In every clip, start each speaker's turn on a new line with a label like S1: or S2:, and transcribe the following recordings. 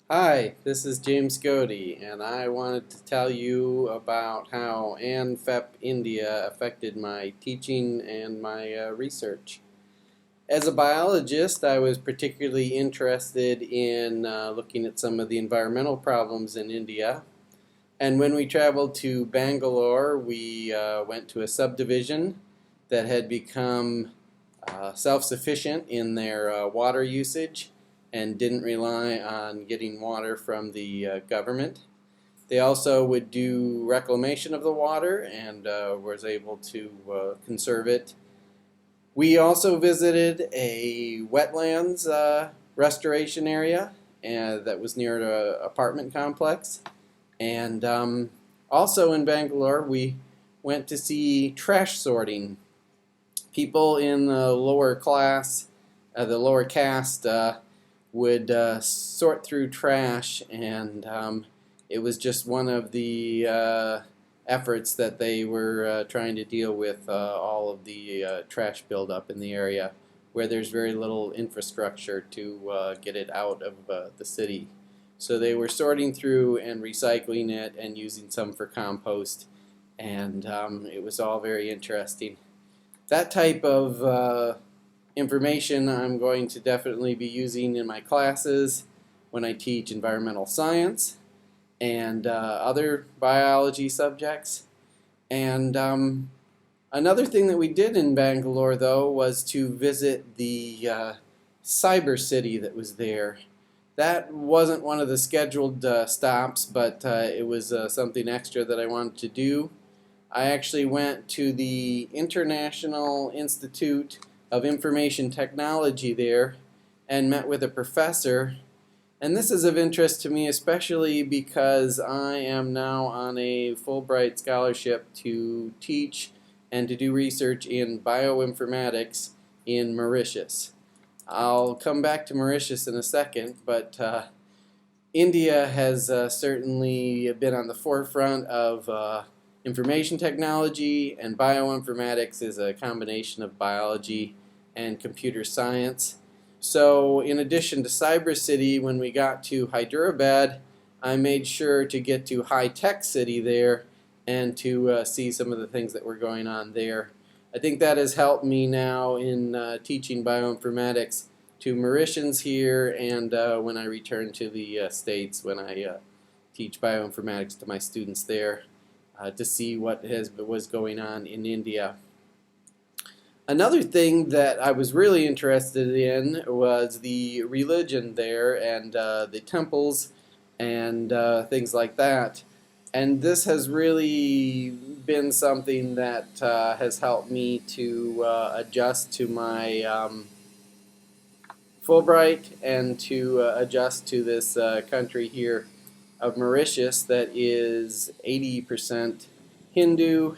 S1: Hi, this is James Godey, and I wanted to tell you about how ANFEP India affected my teaching and my research. As a biologist, I was particularly interested in looking at some of the environmental problems in India. And when we traveled to Bangalore, we went to a subdivision that had become self-sufficient in their water usage and didn't rely on getting water from the government. They also would do reclamation of the water and was able to conserve it. We also visited a wetlands restoration area that was near an apartment complex. And also in Bangalore, we went to see trash sorting. People in the lower class, the lower caste, would sort through trash, and it was just one of the efforts that they were trying to deal with all of the trash buildup in the area where there's very little infrastructure to get it out of the city. So they were sorting through and recycling it and using some for compost, and it was all very interesting. That type of information I'm going to definitely be using in my classes when I teach environmental science and other biology subjects. And another thing that we did in Bangalore, though, was to visit the cyber city that was there. That wasn't one of the scheduled stops, but it was something extra that I wanted to do. I actually went to the International Institute of Information Technology there and met with a professor. And this is of interest to me especially because I am now on a Fulbright scholarship to teach and to do research in bioinformatics in Mauritius. I'll come back to Mauritius in a second, but India has certainly been on the forefront of information technology, and bioinformatics is a combination of biology and computer science. So in addition to Cyber City, when we got to Hyderabad, I made sure to get to High Tech City there and to see some of the things that were going on there. I think that has helped me now in teaching bioinformatics to Mauritians here and when I return to the States when I teach bioinformatics to my students there to see what was going on in India. Another thing that I was really interested in was the religion there and the temples and things like that. And this has really been something that has helped me to adjust to my Fulbright and to adjust to this country here of Mauritius that is 80% Hindu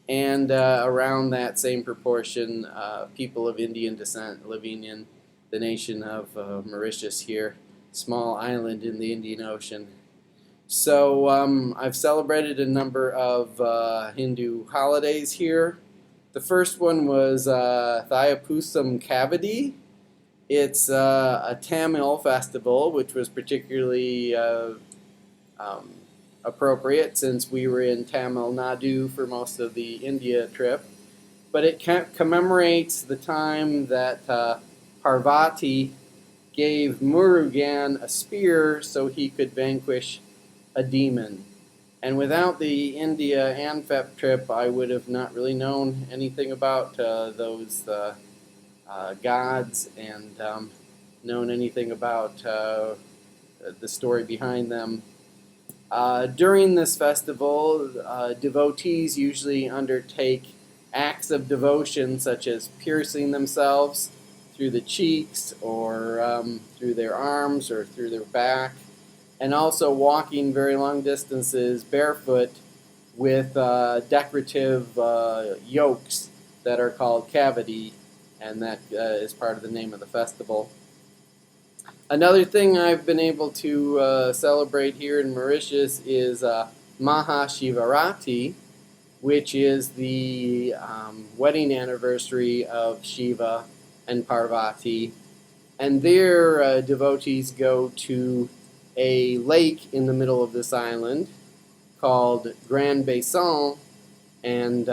S1: and around that same proportion people of Indian descent living in the nation of Mauritius here, small island in the Indian Ocean. So I've celebrated a number of Hindu holidays here. The first one was Thayapusam Kavadi. It's a Tamil festival, which was particularly appropriate since we were in Tamil Nadu for most of the India trip. But it commemorates the time that Parvati gave Murugan a spear so he could vanquish a demon. And without the India ANFEP trip, I would have not really known anything about those gods and known anything about the story behind them. During this festival, devotees usually undertake acts of devotion such as piercing themselves through the cheeks or through their arms or through their back, and also walking very long distances barefoot with decorative yokes that are called kavadi, and that is part of the name of the festival. Another thing I've been able to celebrate here in Mauritius is Mahashivarati, which is the wedding anniversary of Shiva and Parvati. And there devotees go to a lake in the middle of this island called Grand Basin, and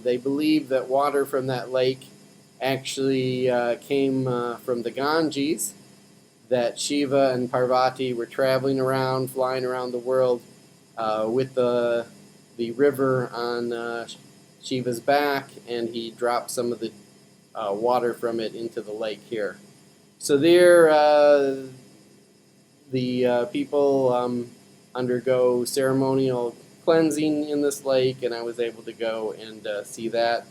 S1: they believe that water from that lake actually came from the Ganges, that Shiva and Parvati were traveling around, flying around the world with the river on Shiva's back, and he dropped some of the water from it into the lake here. So there, the people undergo ceremonial cleansing in this lake, and I was able to go and see that.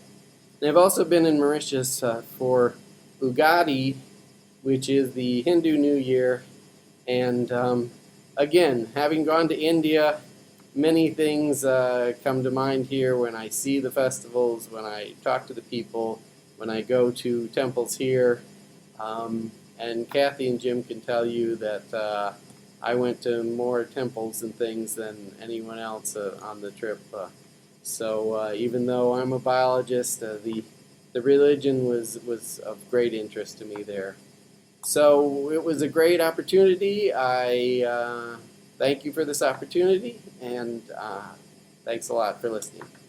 S1: And I've also been in Mauritius for Ugadi, which is the Hindu New Year. And again, having gone to India, many things come to mind here when I see the festivals, when I talk to the people, when I go to temples here. And Kathy and Jim can tell you that I went to more temples and things than anyone else on the trip. So even though I'm a biologist, the religion was of great interest to me there. So it was a great opportunity. I thank you for this opportunity, and thanks a lot for listening.